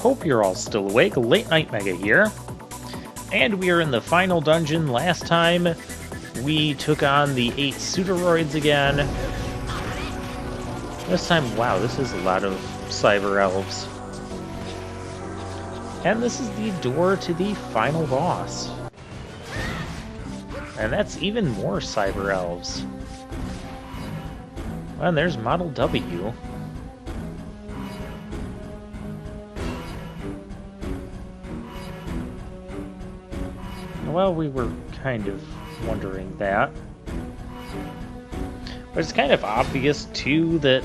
Hope you're all still awake. Late Night Mega here. And we are in the final dungeon. Last time, we took on the 8 Pseudoroids again. This time, wow, this is a lot of Cyber Elves. And this is the door to the final boss. And that's even more Cyber Elves. And there's Model W. Well, we were kind of wondering that. But it's kind of obvious, too, that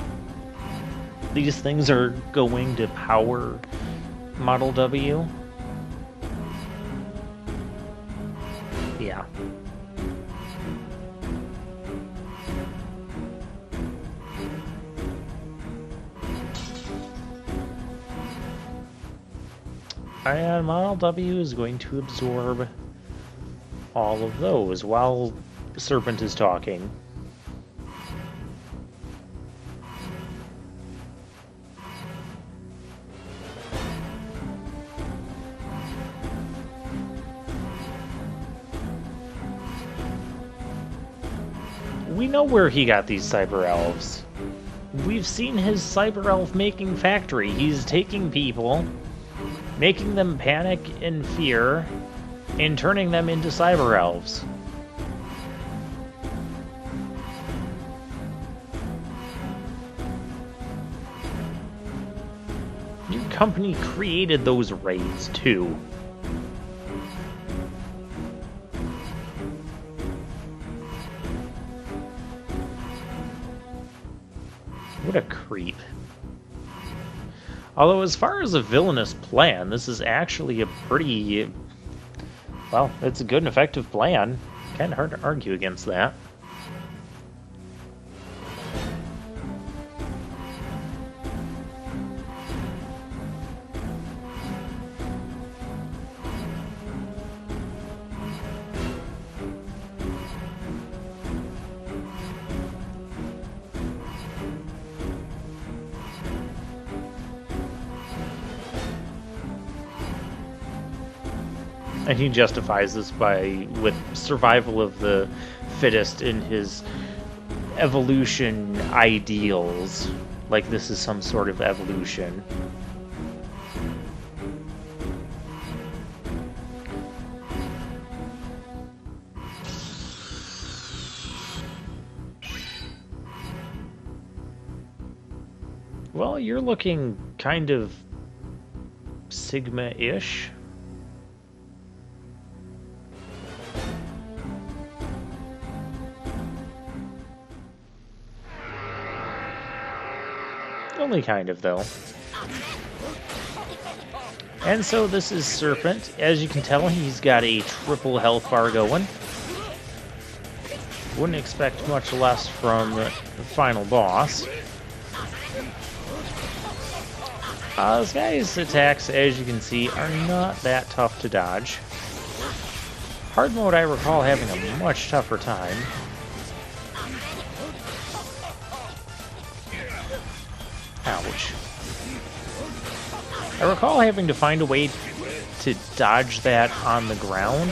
these things are going to power Model W. Yeah. And Model W is going to absorb all of those while Serpent is talking. We know where he got these Cyber Elves. We've seen his Cyber Elf making factory. He's taking people, making them panic and fear, and turning them into Cyber Elves. Your company created those raids, too. What a creep. Although, as far as a villainous plan, this is actually a pretty... well, it's a good and effective plan. Kind of hard to argue against that. And he justifies this with survival of the fittest in his evolution ideals. Like this is some sort of evolution. Well, you're looking kind of Sigma-ish. Only kind of, though. And so this is Serpent. As you can tell, he's got a triple health bar going. Wouldn't expect much less from the final boss. This guy's attacks, as you can see, are not that tough to dodge. Hard mode, I recall having a much tougher time. Ouch. I recall having to find a way to dodge that on the ground.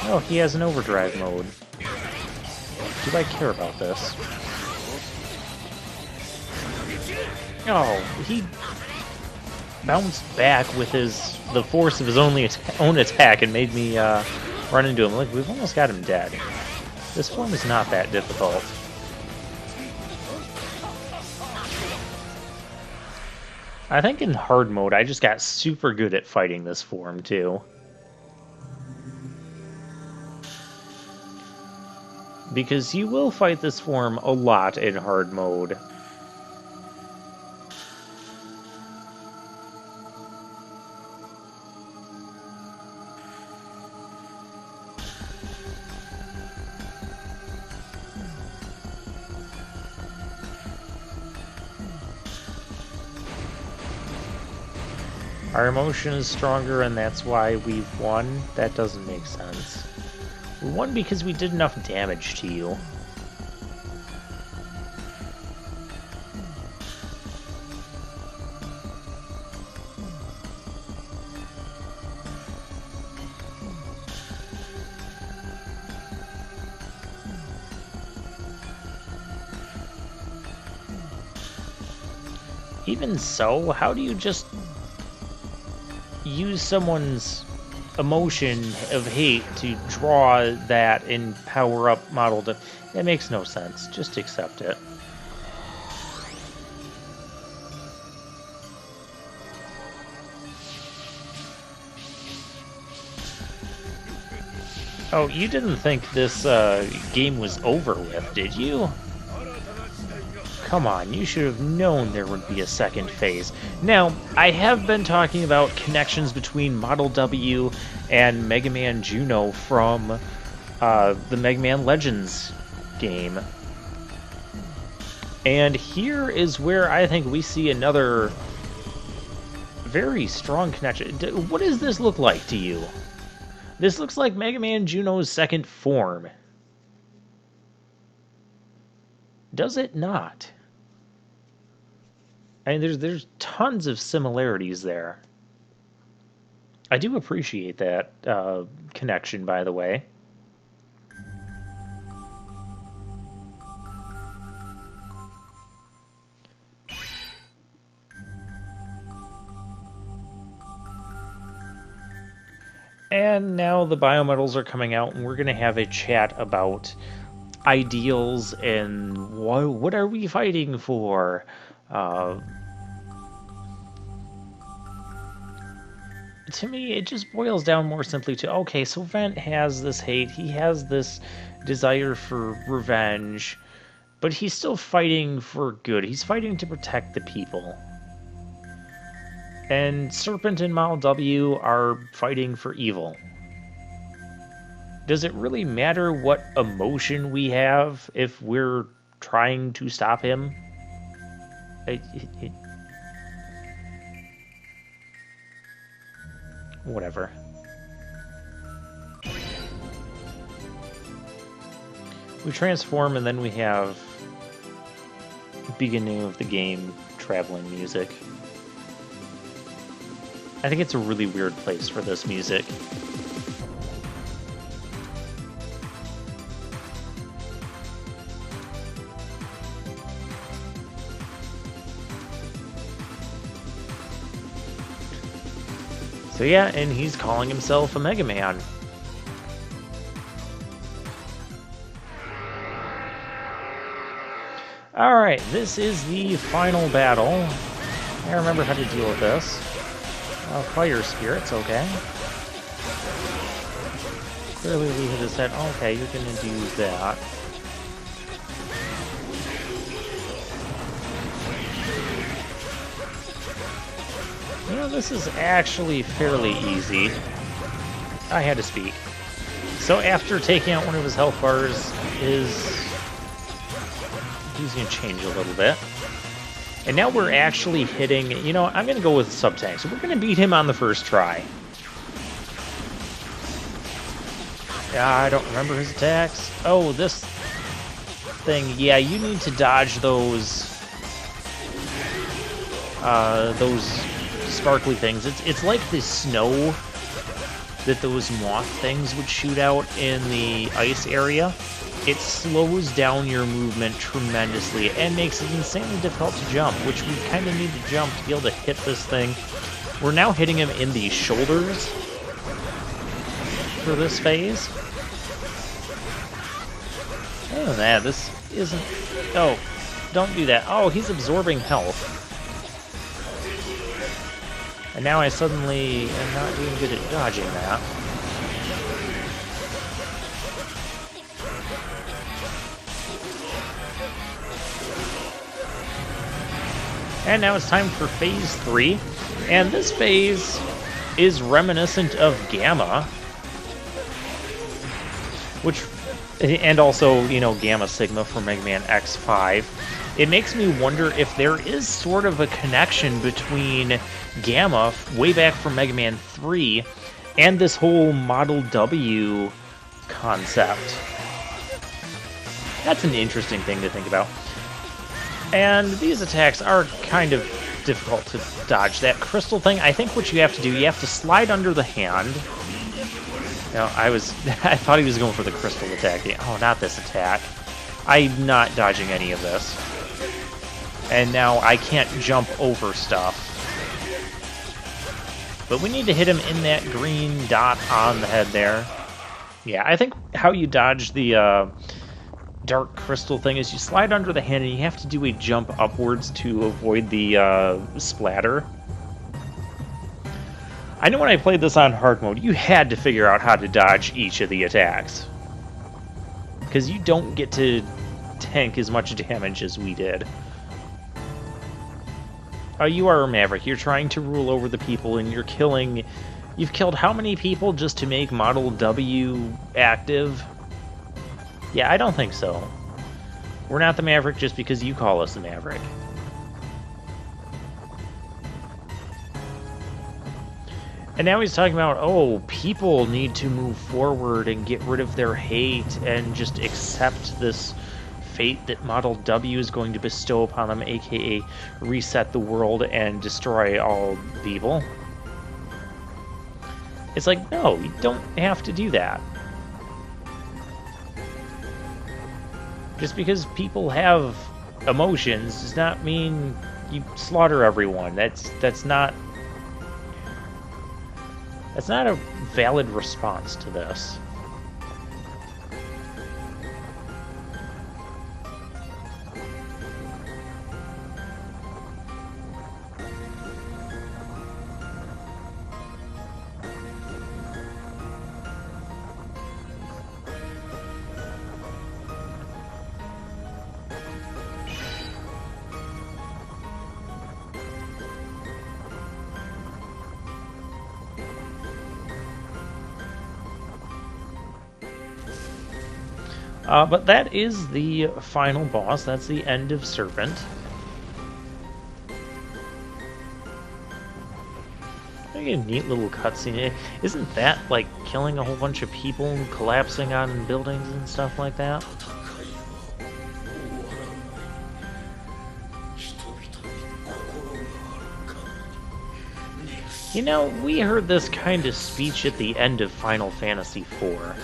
Oh, he has an overdrive mode. Do I care about this? Oh, he bounced back with the force of his own attack and made me run into him. Look, we've almost got him dead. This form is not that difficult. I think in hard mode, I just got super good at fighting this form, too. Because you will fight this form a lot in hard mode. Our emotion is stronger, and that's why we've won? That doesn't make sense. We won because we did enough damage to you. Even so, how do you just use someone's emotion of hate to draw that and power up model to... It makes no sense. Just accept it. Oh, you didn't think this game was over with, did you? Come on, you should have known there would be a second phase. Now, I have been talking about connections between Model W and Mega Man Juno from the Mega Man Legends game. And here is where I think we see another very strong connection. What does this look like to you? This looks like Mega Man Juno's second form. Does it not? I mean, there's tons of similarities there. I do appreciate that connection, by the way. And now the biometals are coming out, and we're going to have a chat about ideals and what are we fighting for. To me, it just boils down more simply to, okay, so Vent has this hate, he has this desire for revenge, but he's still fighting for good. He's fighting to protect the people. And Serpent and Model W are fighting for evil. Does it really matter what emotion we have if we're trying to stop him? Whatever. We transform, and then we have beginning of the game traveling music. I think it's a really weird place for this music. So yeah, and he's calling himself a Mega Man. Alright, this is the final battle. I remember how to deal with this. Fire spirits, okay. Clearly we had just said, okay, you're gonna do that. You know, this is actually fairly easy. I had to speak. So after taking out one of his health bars, he's gonna change a little bit. And now we're actually hitting, you know, I'm going to go with Sub-Tank. So we're going to beat him on the first try. I don't remember his attacks. Oh, this thing. Yeah, you need to dodge those sparkly things. It's like the snow that those moth things would shoot out in the ice area. It slows down your movement tremendously and makes it insanely difficult to jump, which we kind of need to jump to be able to hit this thing. We're now hitting him in the shoulders for this phase. Oh, man, this isn't... Oh, don't do that. Oh, he's absorbing health. And now I suddenly am not doing good at dodging that. And now it's time for Phase 3, and this phase is reminiscent of Gamma, and also, you know, Gamma Sigma from Mega Man X5. It makes me wonder if there is sort of a connection between Gamma, way back from Mega Man 3, and this whole Model W concept. That's an interesting thing to think about. And these attacks are kind of difficult to dodge. That crystal thing, I think what you have to do, you have to slide under the hand. No, I thought he was going for the crystal attack. Oh, not this attack. I'm not dodging any of this. And now I can't jump over stuff. But we need to hit him in that green dot on the head there. Yeah, I think how you dodge the dark crystal thing is you slide under the hand and you have to do a jump upwards to avoid the splatter. I know when I played this on hard mode, you had to figure out how to dodge each of the attacks. Because you don't get to tank as much damage as we did. You are a maverick. You're trying to rule over the people, and you're killing... You've killed how many people just to make Model W active? Yeah, I don't think so. We're not the Maverick just because you call us the Maverick. And now he's talking about, oh, people need to move forward and get rid of their hate and just accept this fate that Model W is going to bestow upon them, aka reset the world and destroy all people. It's like, no, you don't have to do that. Just because people have emotions does not mean you slaughter everyone. That's not a valid response to this. But that is the final boss. That's the end of Serpent. A neat little cutscene. Isn't that like killing a whole bunch of people and collapsing on buildings and stuff like that? You know, we heard this kind of speech at the end of Final Fantasy IV.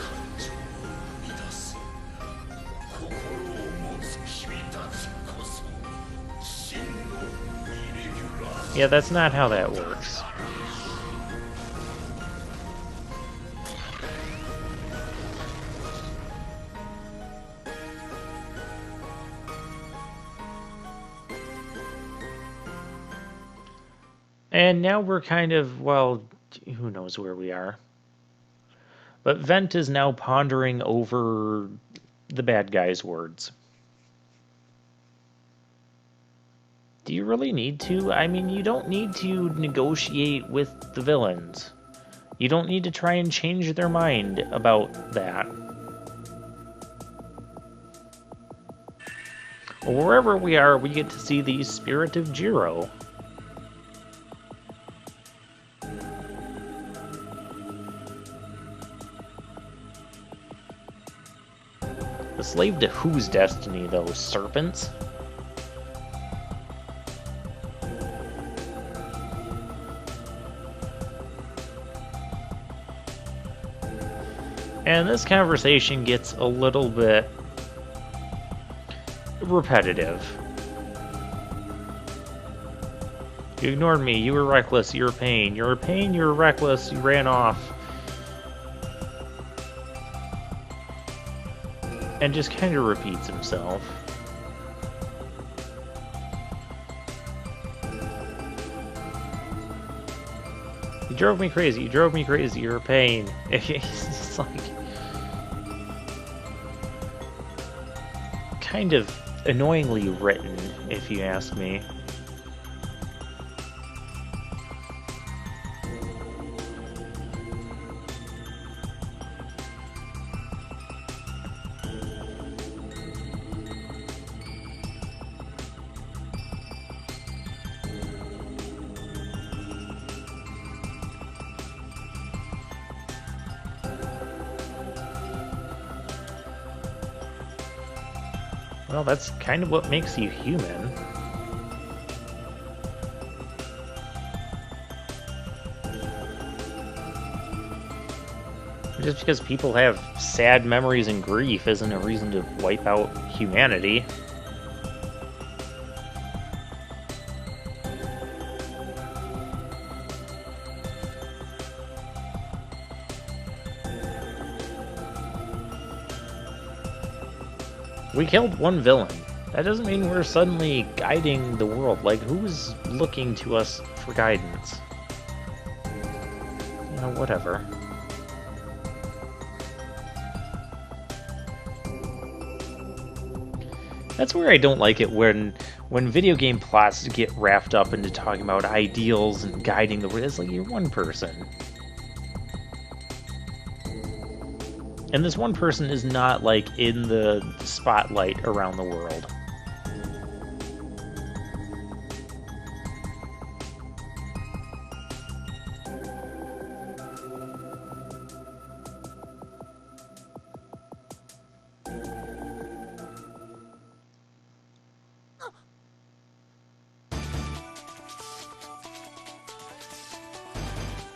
Yeah, that's not how that works. And now we're kind of, well, who knows where we are. But Vent is now pondering over the bad guy's words. Do you really need to? I mean, you don't need to negotiate with the villains. You don't need to try and change their mind about that. Wherever we are, we get to see the spirit of Jiro. The slave to whose destiny, though? Serpent's? And this conversation gets a little bit repetitive. You ignored me, you were reckless, you were pain. You were pain, you were reckless, you ran off. And just kind of repeats himself. You drove me crazy, you drove me crazy, you're a pain. It's like... kind of annoyingly written, if you ask me. Well, that's kind of what makes you human. Just because people have sad memories and grief isn't a reason to wipe out humanity. We killed one villain. That doesn't mean we're suddenly guiding the world. Like, who's looking to us for guidance? You know, whatever. That's where I don't like it, when video game plots get wrapped up into talking about ideals and guiding the world. It's like, you're one person. And this one person is not, like, in the spotlight around the world.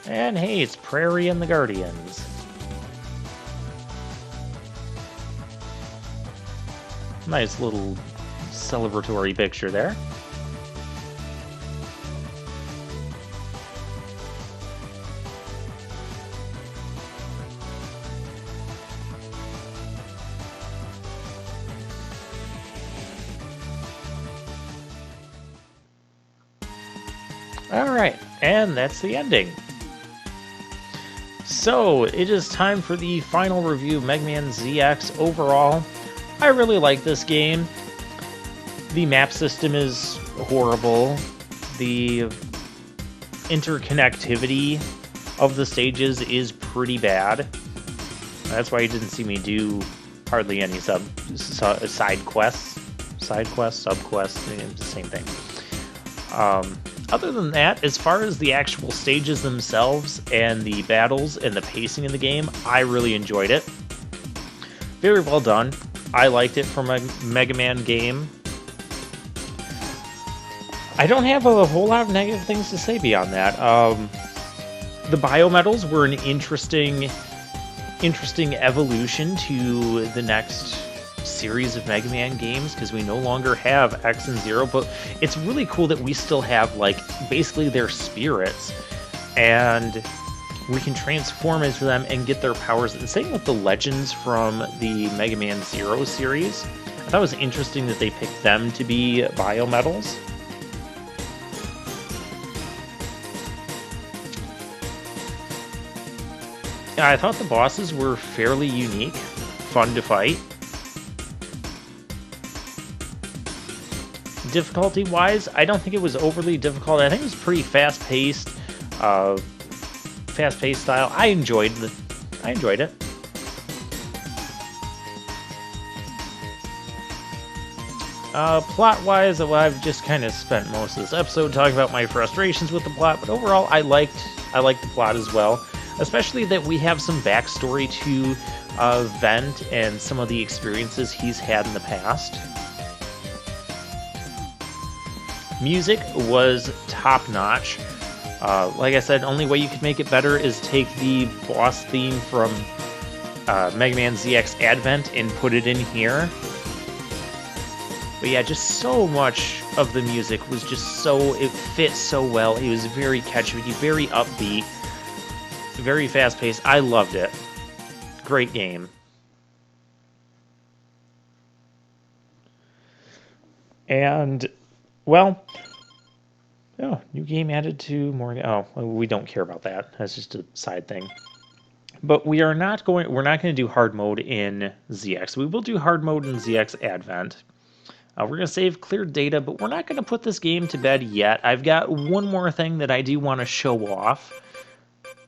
And hey, it's Prairie and the Guardians. Nice little celebratory picture there. Alright, and that's the ending. So, it is time for the final review of Mega Man ZX. Overall, I really like this game. The map system is horrible. The interconnectivity of the stages is pretty bad. That's why you didn't see me do hardly any side quests. Side quests, sub quests, the same thing. Other than that, as far as the actual stages themselves and the battles and the pacing in the game, I really enjoyed it. Very well done. I liked it from a Mega Man game. I don't have a whole lot of negative things to say beyond that. The biometals were an interesting evolution to the next series of Mega Man games, because we no longer have X and Zero, but it's really cool that we still have, like, basically their spirits, and we can transform into them and get their powers. And same with the legends from the Mega Man Zero series. I thought it was interesting that they picked them to be biometals. Yeah, I thought the bosses were fairly unique, fun to fight. Difficulty-wise, I don't think it was overly difficult. I think it was pretty fast-paced, style. I enjoyed it. Plot-wise, well, I've just kind of spent most of this episode talking about my frustrations with the plot, but overall, I liked the plot as well. Especially that we have some backstory to Vent and some of the experiences he's had in the past. Music was top-notch. Like I said, only way you could make it better is take the boss theme from Mega Man ZX Advent and put it in here. But yeah, just so much of the music was just it fit so well. It was very catchy, very upbeat, very fast-paced. I loved it. Great game. And, well, oh, new game added to more. Oh, we don't care about that. That's just a side thing. But we're not going to do hard mode in ZX. We will do hard mode in ZX Advent. We're going to save cleared data, but we're not going to put this game to bed yet. I've got one more thing that I do want to show off.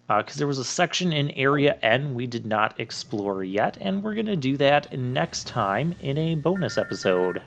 Because there was a section in Area N we did not explore yet, and we're going to do that next time in a bonus episode.